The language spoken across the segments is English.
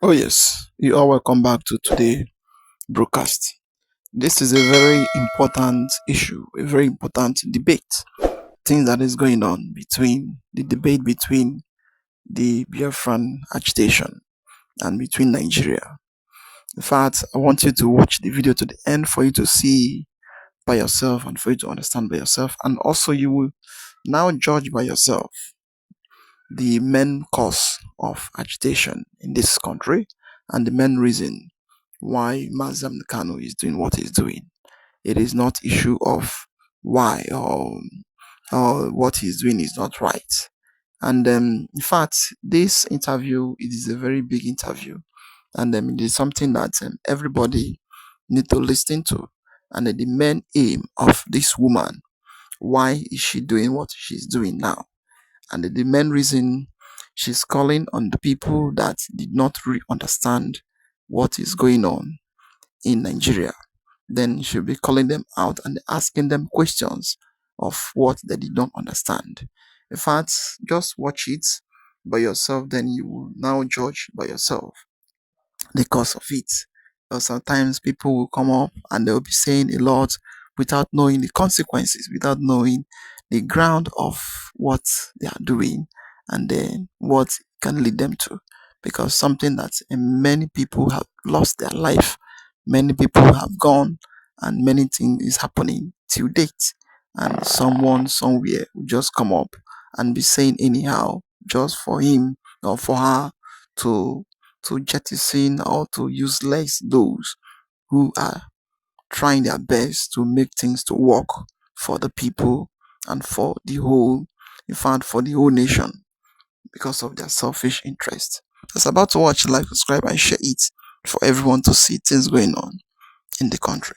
Oh, yes, you are welcome back to today's broadcast. This is a very important issue, a very important debate. Thing that is going on between the debate between the Biafran agitation and between Nigeria. In fact, I want you to watch the video to the end for you to see by yourself and for you to understand by yourself. And also, you will now judge by yourself the main cause of agitation in this country and the main reason why Mazam Kanu is doing what he's doing. It is not issue of why or what he's doing is not right. And in fact, this interview, it is a very big interview, and it is something that everybody need to listen to. And the main aim of this woman, why is she doing what she's doing now? And the main reason she's calling on the people that did not really understand what is going on in Nigeria. Then she'll be calling them out and asking them questions of what they did not understand. In fact, just watch it by yourself, then you will now judge by yourself the cause of it. Or sometimes people will come up and they'll be saying a lot without knowing the consequences, without knowing the ground of what they are doing and then what can lead them to. Because something that many people have lost their life, many people have gone, and many things is happening till date. And someone somewhere will just come up and be saying anyhow just for him or for her to jettison or to useless those who are trying their best to make things to work for the people and for the whole, in fact, for the whole nation because of their selfish interest. It's about to watch, like, subscribe, and share it for everyone to see things going on in the country.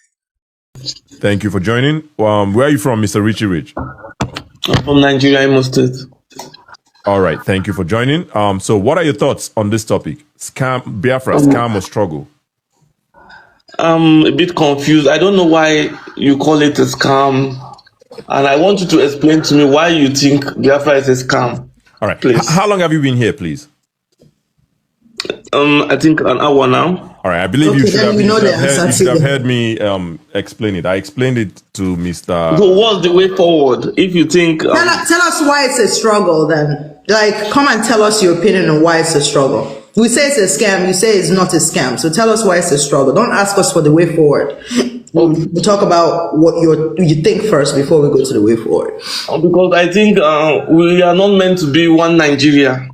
Thank you for joining. Where are you from, Mr. Richie Rich? I'm from Nigeria, Imo State. All right, thank you for joining. So what are your thoughts on this topic? Scam, Biafra, scam or struggle? I'm a bit confused. I don't know why you call it a scam. And I want you to explain to me why you think Biafra is a scam. All right. Please. How long have you been here, please? I think an hour now. All right. I believe you should have heard me explain it. I explained it to Mr. So what's the way forward if you think... Tell us why it's a struggle then. Like, come and tell us your opinion on why it's a struggle. We say it's a scam, you say it's not a scam. So tell us why it's a struggle. Don't ask us for the way forward. We'll talk about what you think first before we go to the way forward. Because I think we are not meant to be one Nigeria.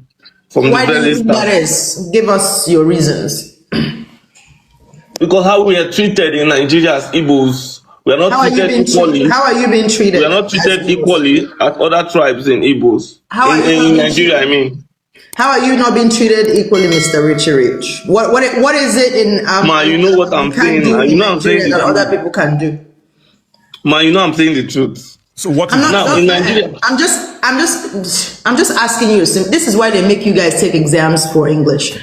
Why do you think that is? Give us your reasons. Because how we are treated in Nigeria as Igbos, we are not treated equally. How are you being treated? We are not treated equally as other tribes in Igbos. In Nigeria, I mean. How are you not being treated equally, Mr. Richie Rich? What is it in Ma, you know what I'm saying. You know I'm saying that other people can do. Ma, you know I'm saying the truth. So what is now in Nigeria? I'm just asking you. This is why they make you guys take exams for English.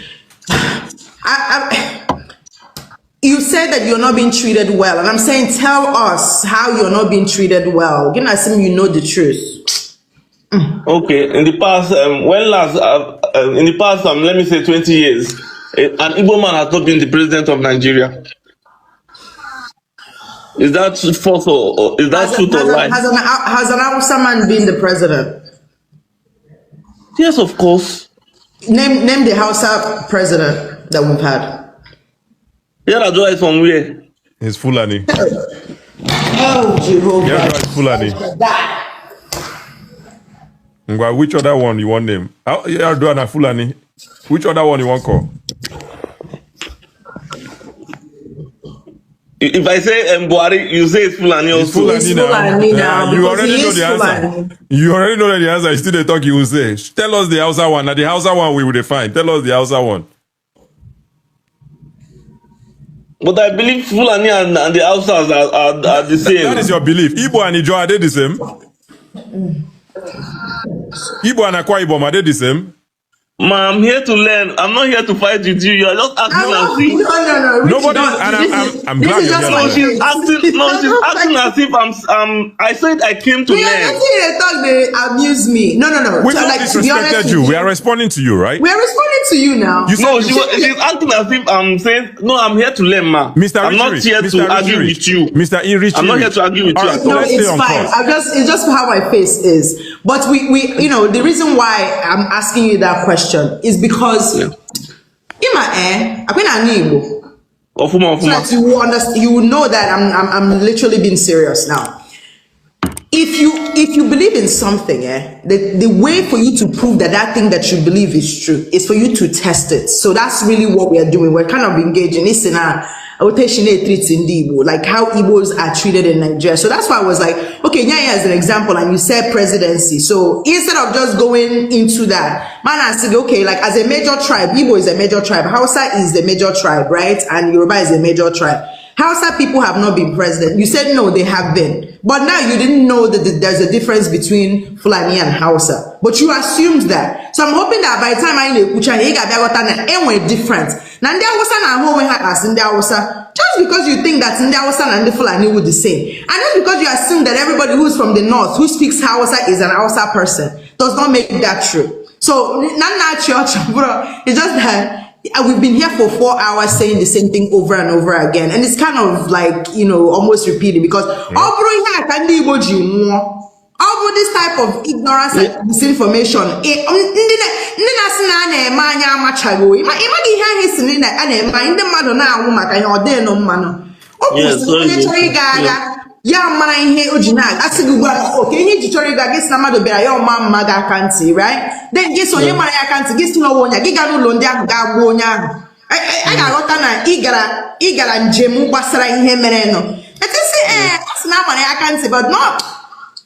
You said that you're not being treated well, and I'm saying tell us how you're not being treated well. You know, assume you know the truth. Okay, in the past, let me say 20 years, an Igbo man has not been the president of Nigeria. Is that false or is that truth or lie? Has an Hausa man been the president? Yes, of course. Name the Hausa president that we've had. Yar'Adua is from where? It's Fulani. Oh, Jehovah. Yar'Adua is Fulani. Which other one you want name? Yar'Adua na Fulani. Which other one you want call? If I say Buhari, you say it's Fulani also. It's Fulani now. You already know the answer. You already know the answer. You still the talk you will say. Tell us the Hausa one. Now the Hausa one we will define. Tell us the Hausa one. But I believe Fulani and the Hausas are the same. That is your belief. Igbo and Ijo, are they the same? Igbo and Akwa Ibom, are they the same? Ma, I'm here to learn. I'm not here to fight with you. You're just acting as if... No. Nobody... I'm glad you're here. She's acting as if I said I came to learn. They amuse me. No. We don't disrespected you. We are responding to you, right? We are responding to you now. No, she's acting as if I'm saying, no, I'm here to learn, ma. I'm not here to argue with you. Mr. Irich. I'm not here to argue with you at all. No, it's fine. It's just how my face is. But we the reason why I'm asking you that question is because so that you will understand, you will know that I'm literally being serious now. If you believe in something, the way for you to prove that thing that you believe is true is for you to test it. So that's really what we are doing. We're kind of engaging this in our like how Igbos are treated in Nigeria. So that's why I was like, okay, Nyanya as an example, and you said presidency. So instead of just going into that, man, I said, okay, like as a major tribe, Igbo is a major tribe, Hausa is the major tribe, right? And Yoruba is a major tribe. Hausa people have not been president. You said no, they have been. But now you didn't know that there's a difference between Fulani and Hausa. But you assumed that. So I'm hoping that by the time I know we're different. Just because you think that Ndi Hausa and the Fulani would the same. And just because you assume that everybody who's from the north who speaks Hausa is an Hausa person does not make that true. So it's just that we've been here for 4 hours saying the same thing over and over again, and it's kind of like, almost repeating, because this type of ignorance and misinformation, right? Then guess on your money I can't guess no one giga no londia gagonya. I got igara njemu basara ihe mere no. It is say na money I can't, but not.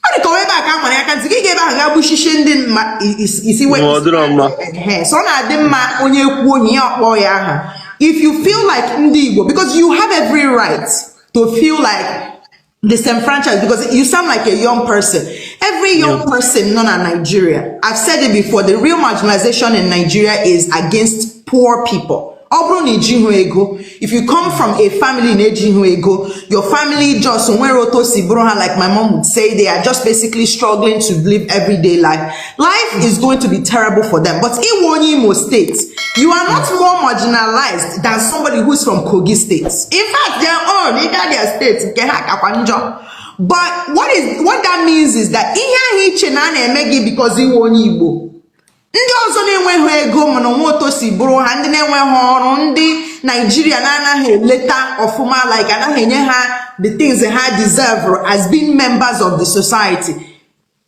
I go back money I can't give back bushishin din is what so na dem ma onye kwu onye akpo ya ha. If you feel like Ndigo, because you have every right to feel like disenfranchised, because you sound like a young person. Every young person not in Nigeria, I've said it before, the real marginalization in Nigeria is against poor people. If you come from a family in Ejihuego, your family just like my mom would say, they are just basically struggling to live everyday life. Life is going to be terrible for them. But in Imo State, you are not more marginalized than somebody who's from Kogi State. In fact, they got their states. But what that means is that because he won Igbo. Ndị ọzọ na-enweghị ego mana moto si bụrụ ha, ndị na-enweghị ọrụ, ndị Nigeria na-anaghị eleta ọfụma, like anaghị enye ha the things they had deserve as being members of the society.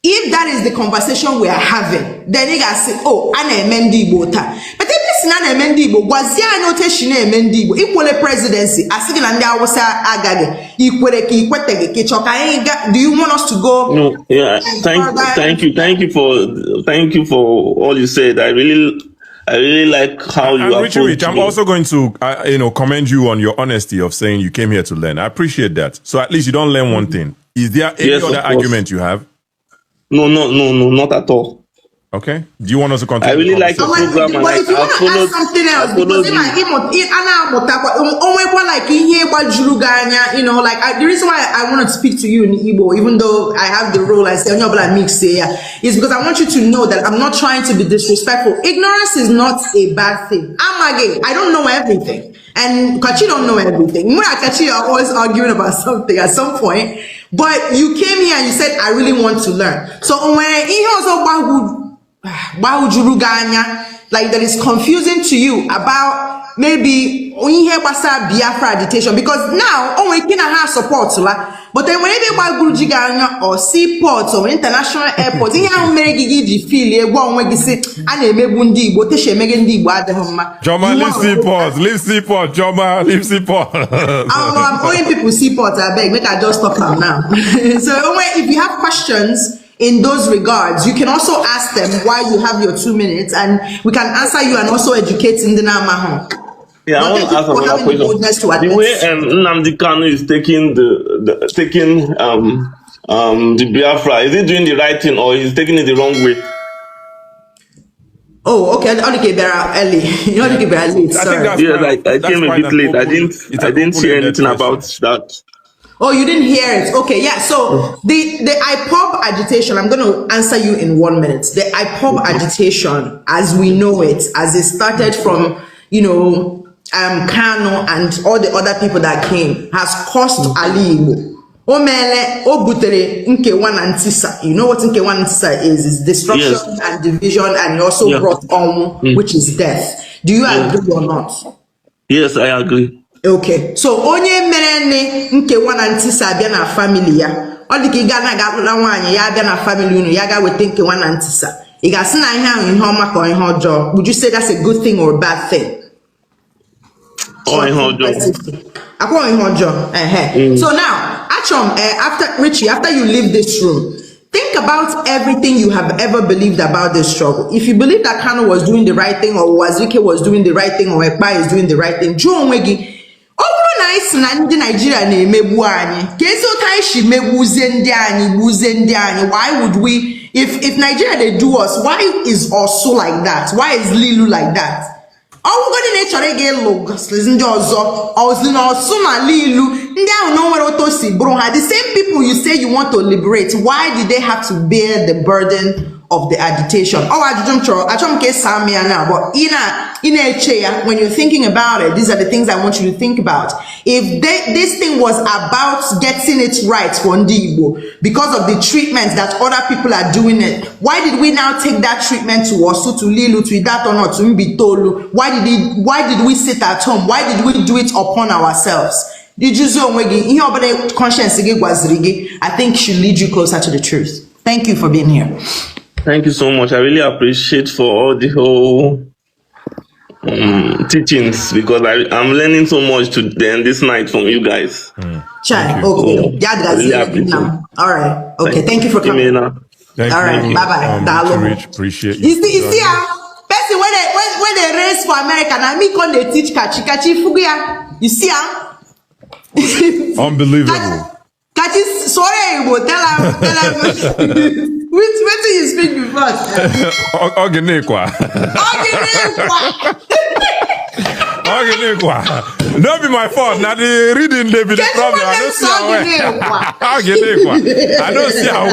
If that is the conversation we are having, then you guys say, oh, ana eme ndị Igbo taa. But if this na eme ndị Igbo, gwazie anyị otu shi na-eme ndị Igbo, ikwele presidency, asị na ndị Hausa agaghị, ikwere ka ikwete gị chọka anyị ga. Do you want us to go? No, yeah, thank you for all you said. I really like how you are. Rich, I'm also going to commend you on your honesty of saying you came here to learn. I appreciate that. So at least you don't learn one thing. Is there any other argument you have? No, not at all. Okay. Do you want us to continue? I really like the program, and if you want to ask something else, because the reason why I want to speak to you in Igbo, even though I have the role, I say mix here, is because I want you to know that I'm not trying to be disrespectful. Ignorance is not a bad thing. I don't know everything, and Kachi don't know everything. Me and Kachi are always arguing about something at some point. But you came here and you said, I really want to learn. So when he also like that is confusing to you about maybe Biafra agitation, because now we can have support, but then whenever or seaports or international airports, Joma, leave seaport, Joma, leave seaport. I'm owing people seaports, I beg, make I just stop them now. So if you have questions in those regards, you can also ask them while you have your 2 minutes, and we can answer you and also educate in the Namaho. Yeah, I want to ask another question. The way Nnamdi Kanu is taking the Biafra, is he doing the right thing or is he taking it the wrong way? Oh, okay. I only came early. You only came late. Sorry. I came a bit late. I didn't hear anything about that. Oh, you didn't hear it. Okay, yeah. So the IPOB agitation, I'm going to answer you in 1 minute. The IPOB agitation, as we know it, as it started from, Kano and all the other people that came, has cost Ali Igbo. Omele Obutere Nkewa Nantisa. You know what Nkewa Nantisa is? It's destruction and division, and it also brought which is death. Do you agree or not? Yes, I agree. Okay, so onye merene Nkewa Nantisa abia na family ya. Ọ dị ka ị ga na ga nwaanyị ya abia na family unu ya ga wete Nkewa Nantisa. Ị ga sị na ihe ahụ ihe ọma ka ihe ọjọọ. Would you say that's a good thing or a bad thing? Oh, ihe ọjọọ. So now, Achom, after Richie, after you leave this room, think about everything you have ever believed about this struggle. If you believe that Kano was doing the right thing, or Wazirike was doing the right thing, or Ekpa is doing the right thing, why would we, if Nigeria they do us, why is Osu like that? Why is Lilu like that? The same people you say you want to liberate, why did they have to bear the burden of the agitation? When you're thinking about it, these are the things I want you to think about. If this thing was about getting it right for Ndibo because of the treatment that other people are doing it, why did we now take that treatment to Osu, to Lilu, to Idato, to Mbitolu? Why did we sit at home? Why did we do it upon ourselves? Conscience, I think should lead you closer to the truth. Thank you for being here. Thank you so much. I really appreciate for all the whole teachings, because I'm learning so much this night from you guys. Chai, okay. Really all right. Okay, thank you for coming. All right, bye-bye. Appreciate you. You see, person when they race for America, now me come they teach kachi fugia. You see, unbelievable. Kachi, sorry, tell him. Which you speak before? Organikwa. Don't be my fault. Now the reading they be the problem. I don't see how I don't see how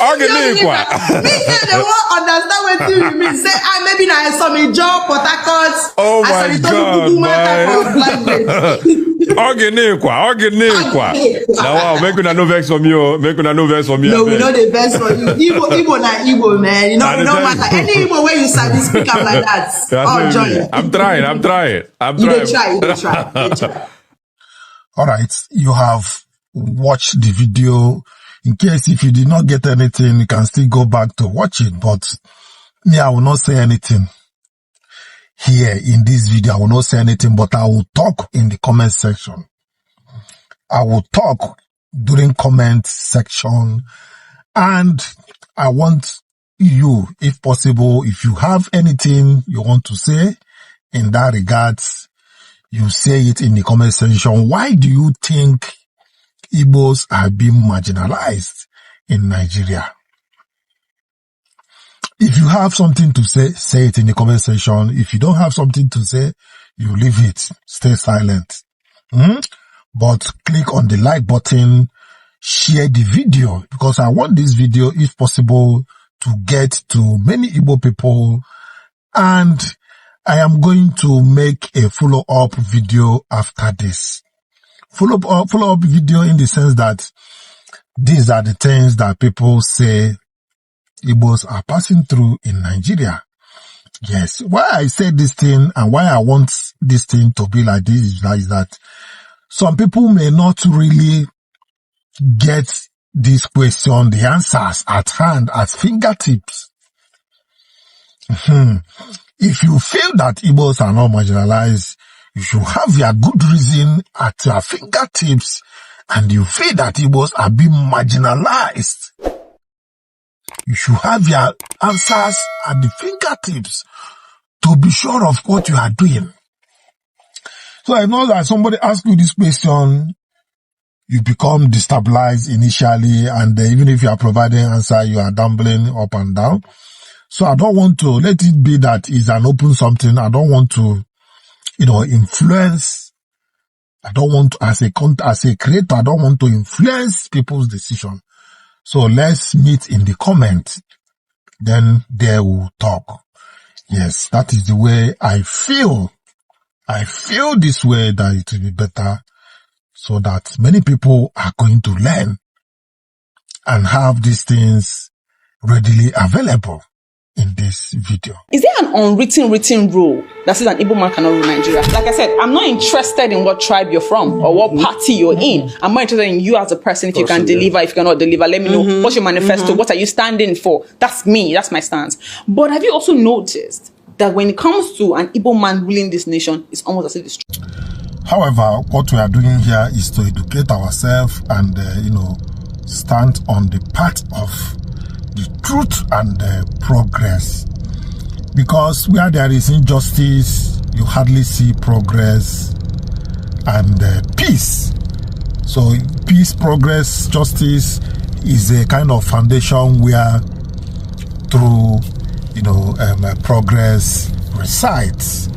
Organikwa. Me say they won't understand what you mean. Say, maybe now I saw me job, Port Harcourt. Oh my God. Organikwa. Now, make una no vex from you. Make una no vex from me. No, we know the best for you. Igbo na Igbo, man. You know, no matter any Igbo way you start speak up like that. Oh, join. I'm trying. You try. All right, you have watched the video. In case if you did not get anything, you can still go back to watch it. But me, I will not say anything here in this video. I will not say anything, but I will talk in the comment section. I will talk during comment section, and I want you, if possible, if you have anything you want to say in that regards, you say it in the comment section. Why do you think Igbos are being marginalized in Nigeria? If you have something to say, say it in the comment section. If you don't have something to say, you leave it. Stay silent. But click on the like button, share the video, because I want this video, if possible, to get to many Igbo people. And I am going to make a follow-up video after this. Follow-up video in the sense that these are the things that people say Igbos are passing through in Nigeria. Yes. Why I say this thing and why I want this thing to be like this is that some people may not really get this question, the answers at hand, at fingertips. If you feel that Igbos are not marginalized, you should have your good reason at your fingertips, and you feel that Igbos are being marginalized. You should have your answers at the fingertips to be sure of what you are doing. So I know that somebody asks you this question, you become destabilized initially, and even if you are providing answer, you are dumbling up and down. So I don't want to let it be that it's an open something. I don't want to, influence I don't want to, as a creator, I don't want to influence people's decision. So let's meet in the comment. Then they will talk. Yes, that is the way I feel. I feel this way that it will be better so that many people are going to learn and have these things readily available in this video. Is there an written rule that says an Igbo man cannot rule Nigeria? Like I said, I'm not interested in what tribe you're from or what party you're in. I'm more interested in you as a person. If you can deliver, if you cannot deliver, let me know. What's your manifesto? What are you standing for? That's me. That's my stance. But have you also noticed that when it comes to an Igbo man ruling this nation, it's almost as if it's true? However, what we are doing here is to educate ourselves and, stand on the path of the truth and progress. Because where there is injustice, you hardly see progress and peace. So peace, progress, justice is a kind of foundation where through, progress resides.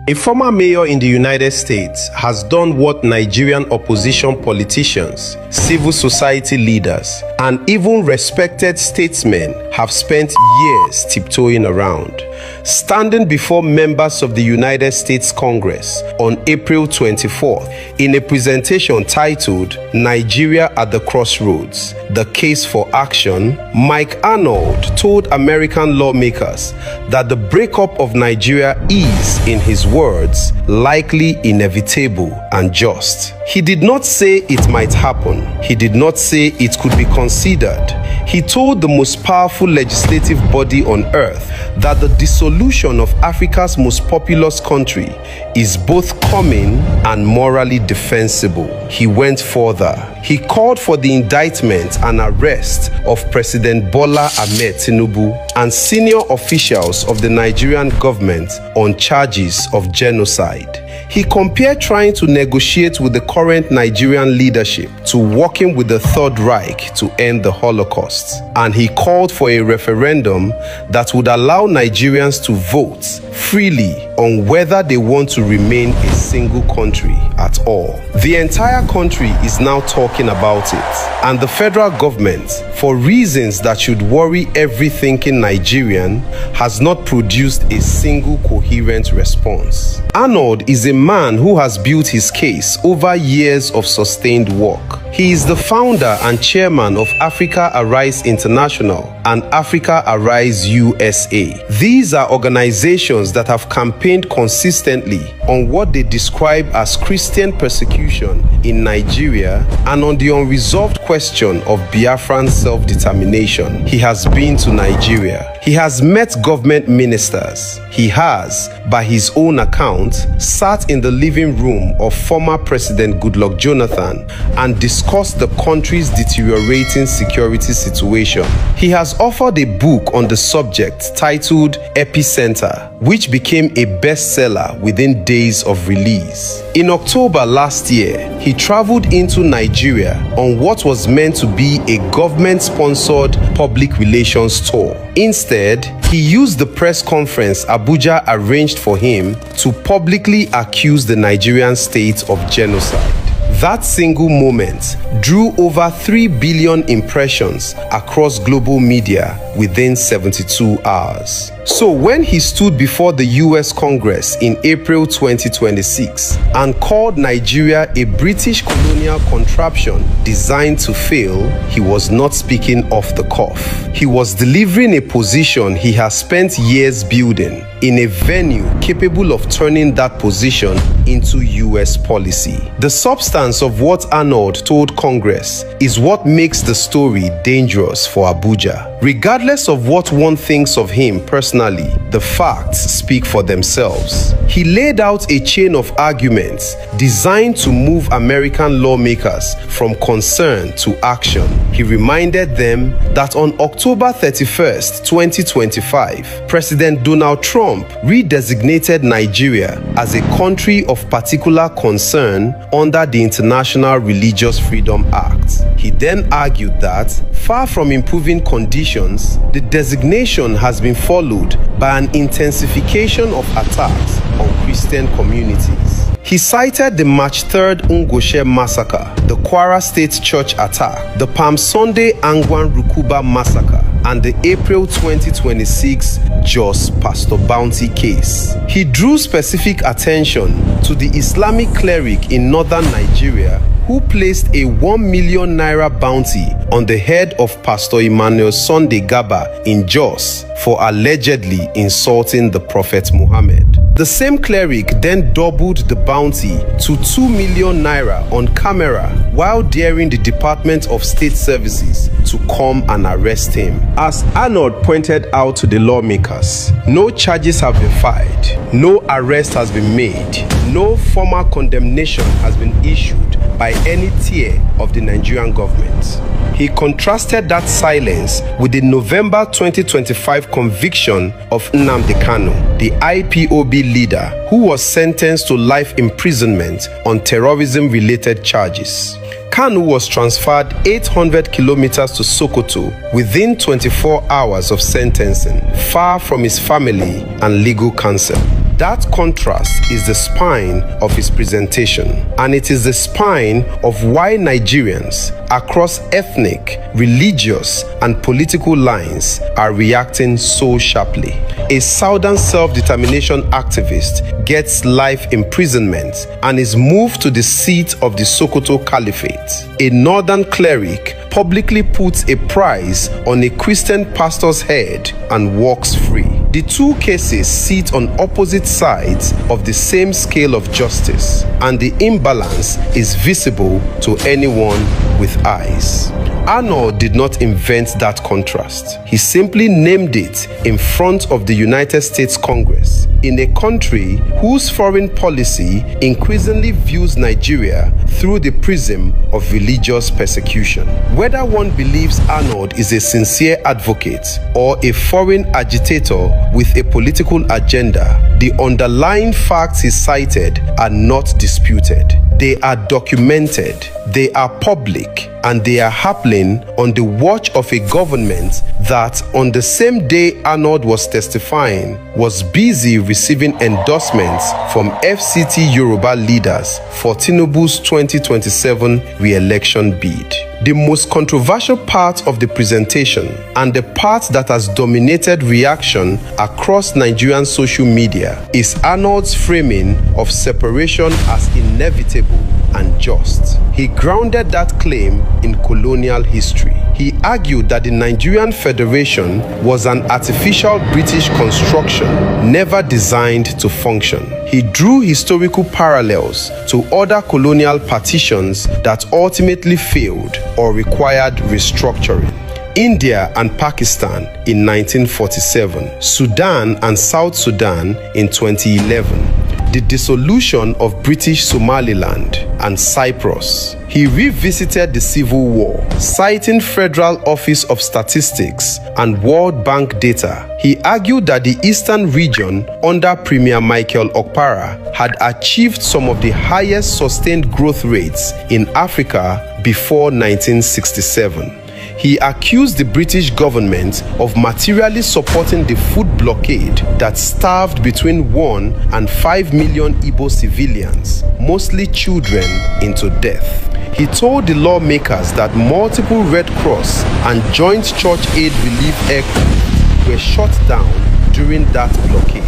A former mayor in the United States has done what Nigerian opposition politicians, civil society leaders, and even respected statesmen have spent years tiptoeing around. Standing before members of the United States Congress on April 24th in a presentation titled Nigeria at the Crossroads, The Case for Action, Mike Arnold told American lawmakers that the breakup of Nigeria is, in his words, likely inevitable and just. He did not say it might happen. He did not say it could be considered. He told the most powerful legislative body on earth that the dissolution of Africa's most populous country is both coming and morally defensible. He went further. He called for the indictment and arrest of President Bola Ahmed Tinubu and senior officials of the Nigerian government on charges of genocide. He compared trying to negotiate with the current Nigerian leadership to working with the Third Reich to end the Holocaust. And he called for a referendum that would allow Nigerians to vote freely on whether they want to remain a single country at all. The entire country is now talking about it, and the federal government, for reasons that should worry every thinking Nigerian, has not produced a single coherent response. Arnold is a man who has built his case over years of sustained work. He is the founder and chairman of Africa Arise International and Africa Arise USA. These are organizations that have campaigned consistently on what they describe as Christian persecution in Nigeria and on the unresolved question of Biafran self-determination. He has been to Nigeria. He has met government ministers. He has, by his own account, sat in the living room of former President Goodluck Jonathan and discussed the country's deteriorating security situation. He has offered a book on the subject titled Epicenter, which became a bestseller within days of release. In October last year, he traveled into Nigeria on what was meant to be a government-sponsored public relations tour. Instead, he used the press conference Abuja arranged for him to publicly accuse the Nigerian state of genocide. That single moment drew over 3 billion impressions across global media within 72 hours. So when he stood before the US Congress in April 2026 and called Nigeria a British colonial contraption designed to fail, he was not speaking off the cuff. He was delivering a position he has spent years building in a venue capable of turning that position into US policy. The substance of what Arnold told Congress is what makes the story dangerous for Abuja. Regardless of what one thinks of him personally, the facts speak for themselves. He laid out a chain of arguments designed to move American lawmakers from concern to action. He reminded them that on October 31st, 2025, President Donald Trump redesignated Nigeria as a country of particular concern under the International Religious Freedom Act. He then argued that, far from improving conditions, the designation has been followed by an intensification of attacks on Christian communities. He cited the March 3rd Ngoshe massacre, the Kwara State Church attack, the Palm Sunday Angwan Rukuba massacre, and the April 2026 Jos Pastor Bounty case. He drew specific attention to the Islamic cleric in northern Nigeria who placed a 1 million naira bounty on the head of Pastor Emmanuel Sunday Gaba in Jos for allegedly insulting the Prophet Muhammad. The same cleric then doubled the bounty to 2 million naira on camera while daring the Department of State Services to come and arrest him. As Arnold pointed out to the lawmakers, no charges have been filed, no arrest has been made, no formal condemnation has been issued by any tier of the Nigerian government. He contrasted that silence with the November 2025 conviction of Nnamdi Kanu, the IPOB leader who was sentenced to life imprisonment on terrorism-related charges. Kanu was transferred 800 kilometers to Sokoto within 24 hours of sentencing, far from his family and legal counsel. That contrast is the spine of his presentation, and it is the spine of why Nigerians across ethnic, religious, and political lines are reacting so sharply. A Southern self-determination activist gets life imprisonment and is moved to the seat of the Sokoto Caliphate. A Northern cleric publicly puts a price on a Christian pastor's head and walks free. The two cases sit on opposite sides of the same scale of justice, and the imbalance is visible to anyone with eyes. Arnold did not invent that contrast. He simply named it in front of the United States Congress, in a country whose foreign policy increasingly views Nigeria through the prism of religious persecution. Whether one believes Arnold is a sincere advocate or a foreign agitator with a political agenda, the underlying facts he cited are not disputed. They are documented, they are public, and they are happening on the watch of a government that, on the same day Arnold was testifying, was busy receiving endorsements from FCT Yoruba leaders for Tinubu's 2027 re-election bid. The most controversial part of the presentation, and the part that has dominated reaction across Nigerian social media, is Arnold's framing of separation as inevitable and just. He grounded that claim in colonial history. He argued that the Nigerian Federation was an artificial British construction, never designed to function. He drew historical parallels to other colonial partitions that ultimately failed or required restructuring. India and Pakistan in 1947, Sudan and South Sudan in 2011, the dissolution of British Somaliland and Cyprus. He revisited the Civil War, citing Federal Office of Statistics and World Bank data. He argued that the Eastern region under Premier Michael Okpara had achieved some of the highest sustained growth rates in Africa before 1967. He accused the British government of materially supporting the food blockade that starved between 1 and 5 million Igbo civilians, mostly children, into death. He told the lawmakers that multiple Red Cross and Joint Church Aid Relief aircraft were shot down during that blockade.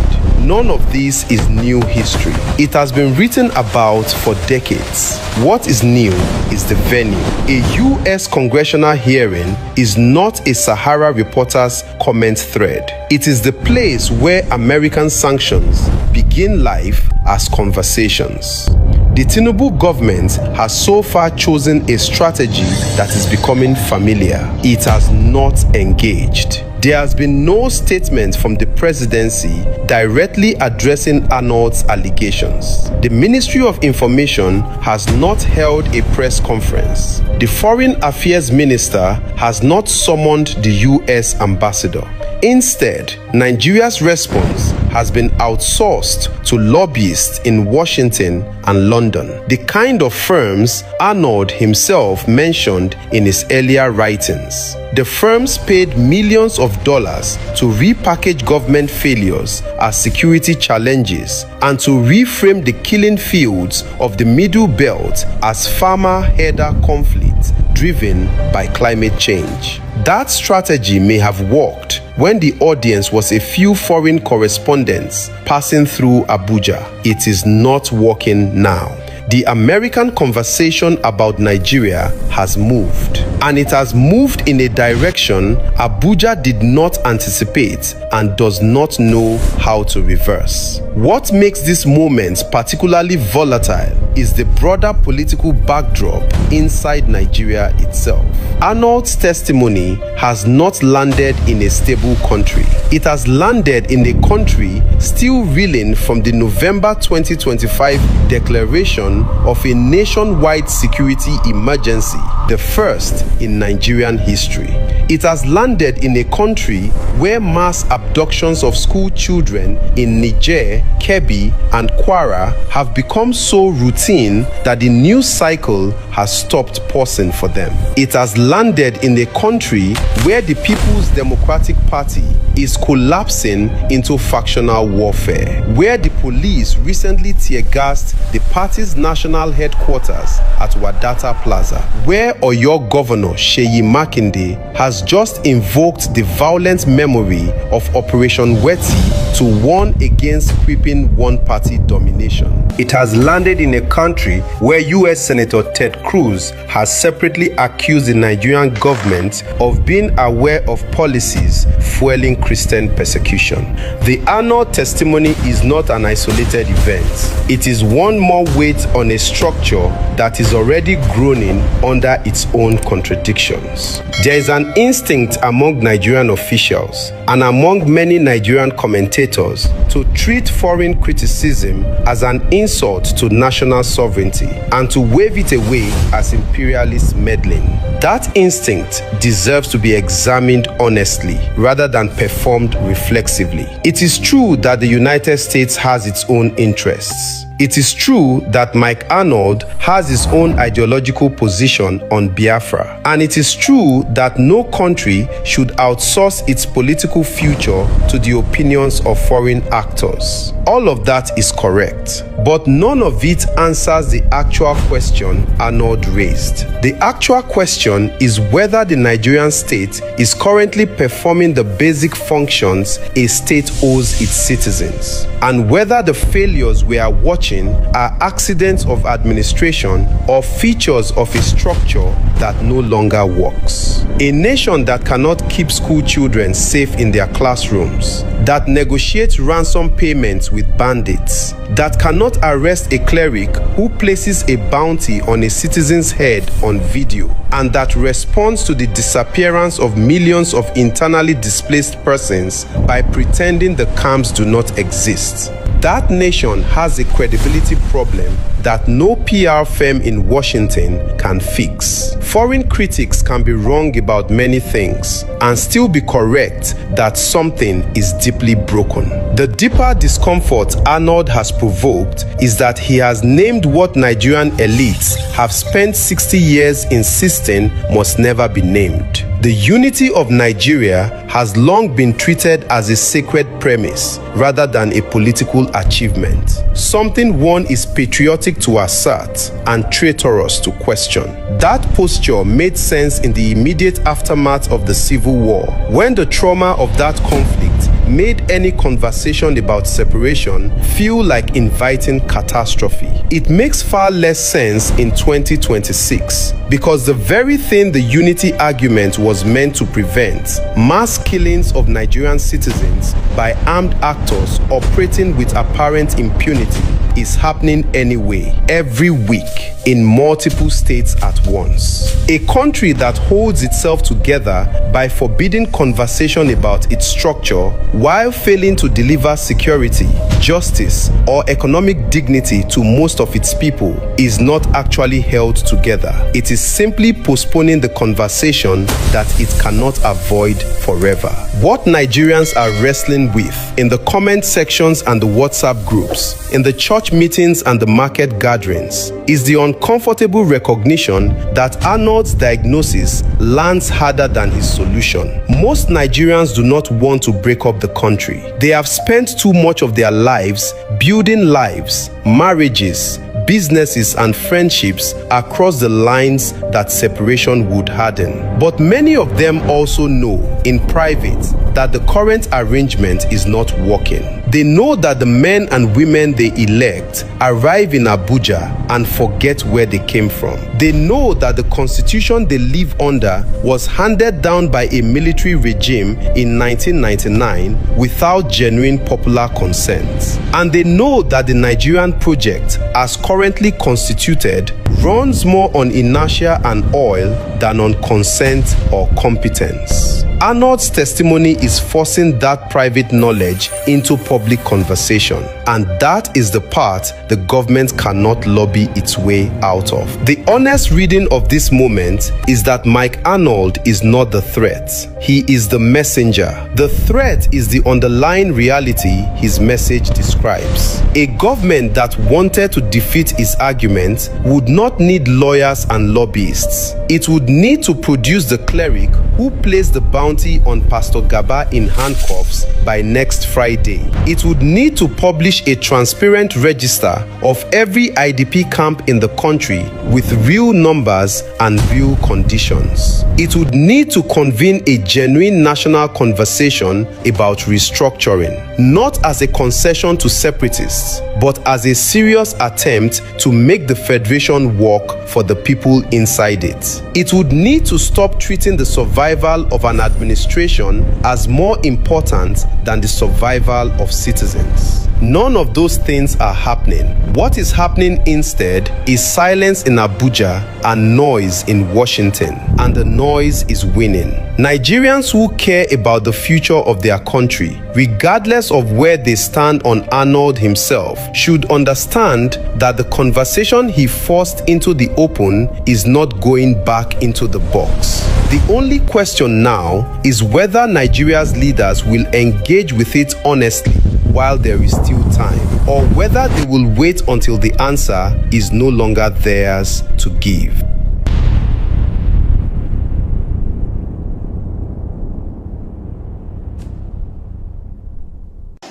None of this is new history. It has been written about for decades. What is new is the venue. A U.S. congressional hearing is not a Sahara Reporter's comment thread. It is the place where American sanctions begin life as conversations. The Tinubu government has so far chosen a strategy that is becoming familiar. It has not engaged. There has been no statement from the presidency directly addressing Arnold's allegations. The Ministry of Information has not held a press conference. The Foreign Affairs Minister has not summoned the U.S. ambassador. Instead, Nigeria's response has been outsourced to lobbyists in Washington and London, the kind of firms Arnold himself mentioned in his earlier writings. The firms paid millions of dollars to repackage government failures as security challenges and to reframe the killing fields of the Middle Belt as farmer-herder conflict driven by climate change. That strategy may have worked when the audience was a few foreign correspondents passing through Abuja. It is not working now. The American conversation about Nigeria has moved, and it has moved in a direction Abuja did not anticipate and does not know how to reverse. What makes this moment particularly volatile is the broader political backdrop inside Nigeria itself. Arnold's testimony has not landed in a stable country. It has landed in a country still reeling from the November 2025 declaration of a nationwide security emergency, the first in Nigerian history. It has landed in a country where mass abductions of school children in Niger, Kebbi, and Kwara have become so routine that the news cycle has stopped pausing for them. It has landed in a country where the People's Democratic Party is collapsing into factional warfare, where the police recently tear-gassed the party's national headquarters at Wadata Plaza, where Oyo Governor Seyi Makinde has just invoked the violent memory of Operation Weti to warn against creeping one-party domination. It has landed in a country where U.S. Senator Ted Cruz has separately accused the Nigerian government of being aware of policies fueling Christian persecution. The Arnold testimony is not an isolated event. It is one more weight on a structure that is already groaning under its own contradictions. There is an instinct among Nigerian officials and among many Nigerian commentators to treat foreign criticism as an insult to national sovereignty and to wave it away as imperialist meddling. That instinct deserves to be examined honestly rather than performed reflexively. It is true that the United States has its own interests. It is true that Mike Arnold has his own ideological position on Biafra. And it is true that no country should outsource its political future to the opinions of foreign actors. All of that is correct. But none of it answers the actual question Arnold raised. The actual question is whether the Nigerian state is currently performing the basic functions a state owes its citizens, and whether the failures we are watching are accidents of administration or features of a structure that no longer works. A nation that cannot keep school children safe in their classrooms, that negotiates ransom payments with bandits, that cannot arrest a cleric who places a bounty on a citizen's head on video, and that responds to the disappearance of millions of internally displaced persons by pretending the camps do not exist. That nation has a credibility problem that no PR firm in Washington can fix. Foreign critics can be wrong about many things and still be correct that something is deeply broken. The deeper discomfort Arnold has provoked is that he has named what Nigerian elites have spent 60 years insisting must never be named. The unity of Nigeria has long been treated as a sacred premise rather than a political achievement, something one is patriotic to assert and traitorous to question. That posture made sense in the immediate aftermath of the Civil War, when the trauma of that conflict made any conversation about separation feel like inviting catastrophe. It makes far less sense in 2026 because the very thing the unity argument was meant to prevent, mass killings of Nigerian citizens by armed actors operating with apparent impunity, is happening anyway, every week, in multiple states at once. A country that holds itself together by forbidding conversation about its structure while failing to deliver security, justice, or economic dignity to most of its people is not actually held together. It is simply postponing the conversation that it cannot avoid forever. What Nigerians are wrestling with in the comment sections and the WhatsApp groups, in the church meetings and the market gatherings, is the uncomfortable recognition that Arnold's diagnosis lands harder than his solution. Most Nigerians do not want to break up the country. They have spent too much of their lives building lives, marriages, businesses and friendships across the lines that separation would harden. But many of them also know in private that the current arrangement is not working. They know that the men and women they elect arrive in Abuja and forget where they came from. They know that the constitution they live under was handed down by a military regime in 1999 without genuine popular consent. And they know that the Nigerian project, as currently constituted, runs more on inertia and oil than on consent or competence. Arnold's testimony is forcing that private knowledge into public conversation, and that is the part the government cannot lobby its way out of. The honest reading of this moment is that Mike Arnold is not the threat. He is the messenger. The threat is the underlying reality his message describes. A government that wanted to defeat his argument would not need lawyers and lobbyists. It would need to produce the cleric who placed the bounty on Pastor Gaba in handcuffs by next Friday. It would need to publish a transparent register of every IDP camp in the country with real numbers and real conditions. It would need to convene a genuine national conversation about restructuring, not as a concession to separatists, but as a serious attempt to make the federation work for the people inside it. It would need to stop treating the survival of an administration as more important than the survival of citizens. None of those things are happening. What is happening instead is silence in Abuja and noise in Washington, and the noise is winning. Nigerians who care about the future of their country, regardless of where they stand on Arnold himself, should understand that the conversation he forced into the open is not going back into the box. The only question now is whether Nigeria's leaders will engage with it honestly while there is still time, or whether they will wait until the answer is no longer theirs to give.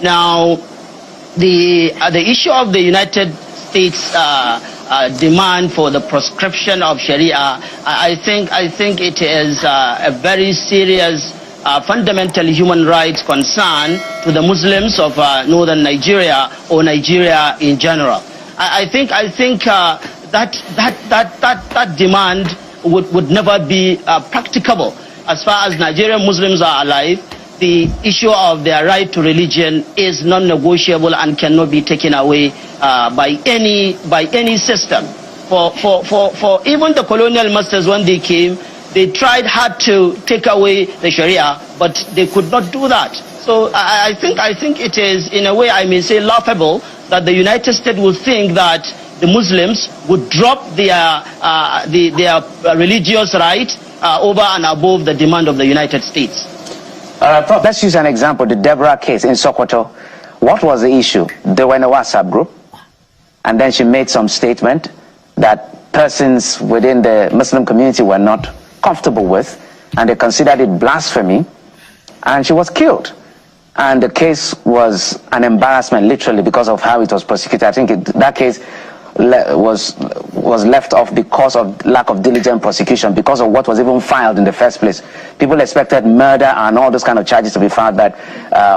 Now, the issue of the United States demand for the proscription of Sharia, I think it is a very serious fundamental human rights concern to the Muslims of northern Nigeria or Nigeria in general. I think that demand would never be practicable as far as Nigerian Muslims are alive. The issue of their right to religion is non-negotiable and cannot be taken away by any system. For even the colonial masters, when they came, they tried hard to take away the Sharia, but they could not do that. So I think it is, in a way, I may say, laughable that the United States would think that the Muslims would drop their religious right over and above the demand of the United States. Prof, let's use an example, the Deborah case in Sokoto. What was the issue? They were in a WhatsApp group, and then she made some statement that persons within the Muslim community were not comfortable with, and they considered it blasphemy, and she was killed. And the case was an embarrassment, literally, because of how it was prosecuted. I think that case was left off because of lack of diligent prosecution, because of what was even filed in the first place. People expected murder and all those kind of charges to be filed, but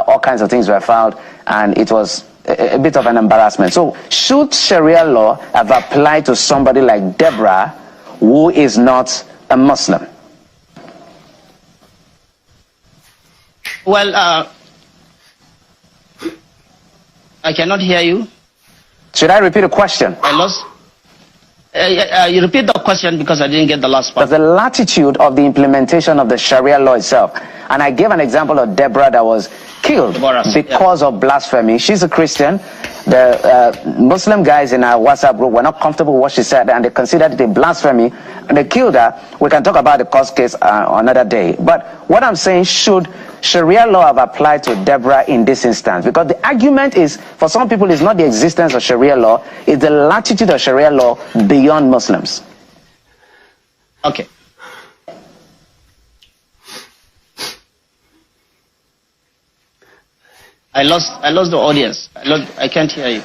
all kinds of things were filed, and it was a bit of an embarrassment. So should Sharia law have applied to somebody like Deborah, who is not a Muslim? Well, I cannot hear you. Should I repeat the question? I lost. You repeat the question because I didn't get the last part. The latitude of the implementation of the Sharia law itself. And I gave an example of Deborah that was killed because of blasphemy. She's a Christian. The Muslim guys in our WhatsApp group were not comfortable with what she said, and they considered it a blasphemy, and they killed her. We can talk about the court case another day. But what I'm saying, should Sharia law have applied to Deborah in this instance? Because the argument is, for some people, it's not the existence of Sharia law, it's the latitude of Sharia law beyond Muslims. Okay. I lost the audience. I can't hear you.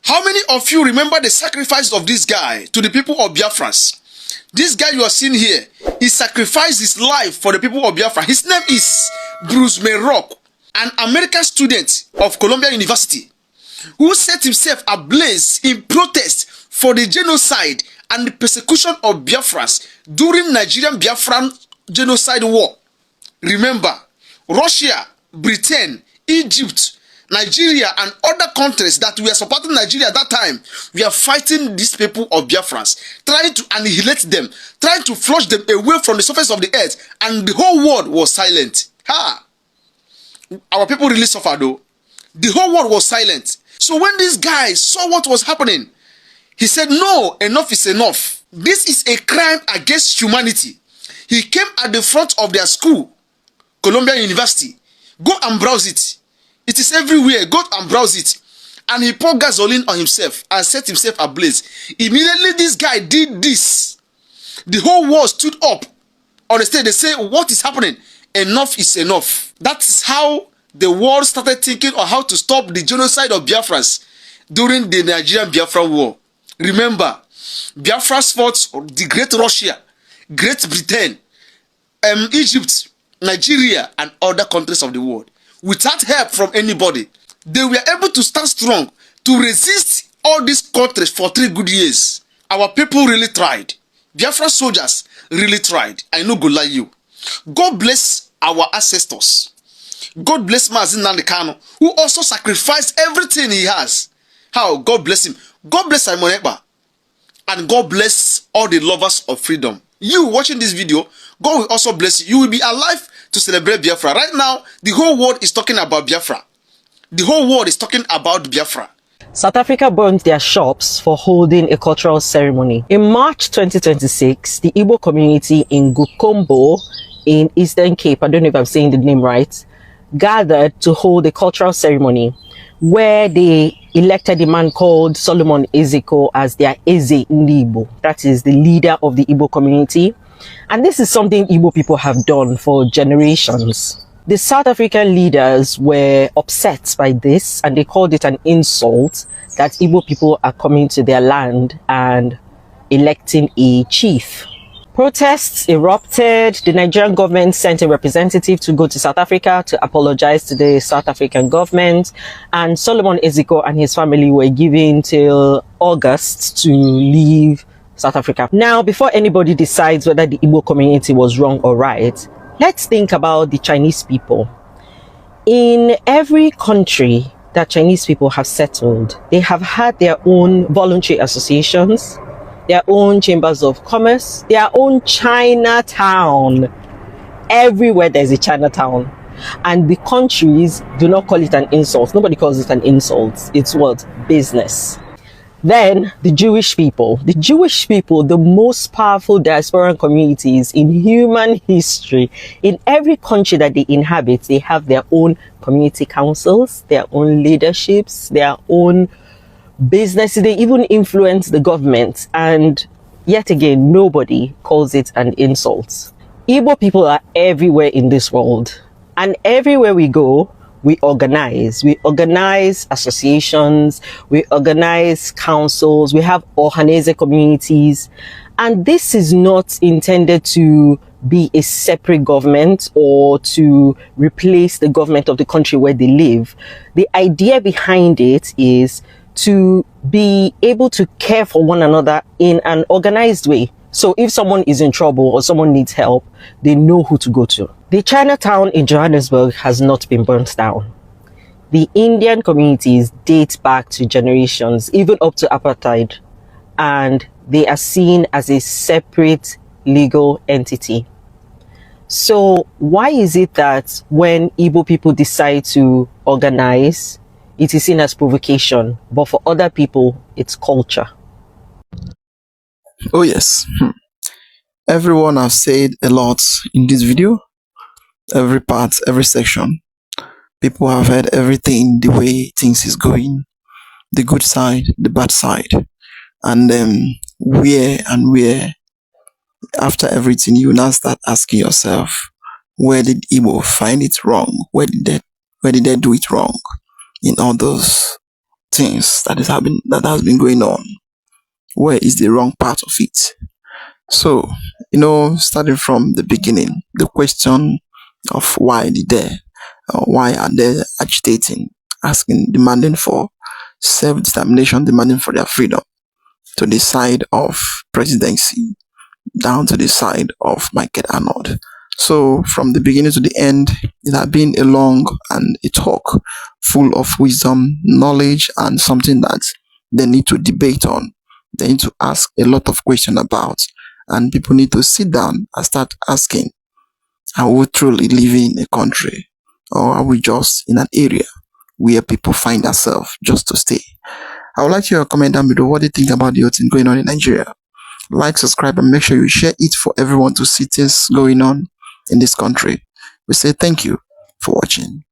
How many of you remember the sacrifice of this guy to the people of Biafrans? This guy you are seeing here, he sacrificed his life for the people of Biafra. His name is Bruce Mayrock, an American student of Columbia University, who set himself ablaze in protest for the genocide and the persecution of Biafrans during Nigerian Biafran genocide war. Remember, Russia, Britain, Egypt, Nigeria, and other countries that were supporting Nigeria at that time, we are fighting these people of Biafrans, trying to annihilate them, trying to flush them away from the surface of the earth, and the whole world was silent. Our people really suffered though. The whole world was silent. So when this guy saw what was happening, he said, no, enough is enough. This is a crime against humanity. He came at the front of their school, Columbia University. Go and browse it. It is everywhere. Go and browse it. And he poured gasoline on himself and set himself ablaze. Immediately this guy did this. The whole world stood up on the stage. They say, what is happening? Enough is enough. That's how the world started thinking on how to stop the genocide of Biafrans during the Nigerian Biafra war. Remember, Biafrans fought the Great Russia, Great Britain, Egypt, Nigeria, and other countries of the world. Without help from anybody, they were able to stand strong to resist all these countries for 3 good years. Our people really tried. Biafra soldiers really tried. I no go lie you. God bless our ancestors. God bless Mazin Nandekano, who also sacrificed everything he has. How? God bless him. God bless Simon Ekpa. And God bless all the lovers of freedom. You watching this video, God will also bless you. You will be alive to celebrate Biafra. Right now, the whole world is talking about Biafra. The whole world is talking about Biafra. South Africa burned their shops for holding a cultural ceremony. In March 2026, the Igbo community in Gukombo in Eastern Cape, I don't know if I'm saying the name right, gathered to hold a cultural ceremony where they elected a man called Solomon Ezeko as their Eze Igbo. That is the leader of the Igbo community. And this is something Igbo people have done for generations. The South African leaders were upset by this, and they called it an insult that Igbo people are coming to their land and electing a chief. Protests erupted. The Nigerian government sent a representative to go to South Africa to apologize to the South African government, and Solomon Ezeko and his family were given till August to leave South Africa. Now, before anybody decides whether the Igbo community was wrong or right, let's think about the Chinese people. In every country that Chinese people have settled, they have had their own voluntary associations, their own chambers of commerce, their own Chinatown. Everywhere there's a Chinatown. And the countries do not call it an insult. Nobody calls it an insult. It's what? Business. Then the Jewish people. The Jewish people, the most powerful diasporan communities in human history. In every country that they inhabit, they have their own community councils, their own leaderships, their own businesses. They even influence the government. And yet again, nobody calls it an insult. Igbo people are everywhere in this world. And everywhere we go, we organize. We organize associations, we organize councils, we have Ohanese communities. And this is not intended to be a separate government or to replace the government of the country where they live. The idea behind it is to be able to care for one another in an organized way. So if someone is in trouble or someone needs help, they know who to go to. The Chinatown in Johannesburg has not been burnt down. The Indian communities date back to generations, even up to apartheid, and they are seen as a separate legal entity. So why is it that when Igbo people decide to organize, it is seen as provocation, but for other people, it's culture? Oh yes, everyone has said a lot in this video. Every part, every section. People have heard everything, the way things is going, the good side, the bad side, and where after everything you now start asking yourself, where did Igbo find it wrong? Where did they do it wrong in all those things that has been going on? Where is the wrong part of it? So, starting from the beginning, the question of why are they agitating, asking, demanding for self-determination, demanding for their freedom, to the side of presidency, down to the side of Michael Arnold. So from the beginning to the end, it has been a long and a talk full of wisdom, knowledge, and something that they need to debate on. They need to ask a lot of questions about, and people need to sit down and start asking, are we truly living in a country, or are we just in an area where people find themselves just to stay? I would like to hear a comment down below. What do you think about the whole thing going on in Nigeria? Like, subscribe, and make sure you share it for everyone to see things going on in this country. We say thank you for watching.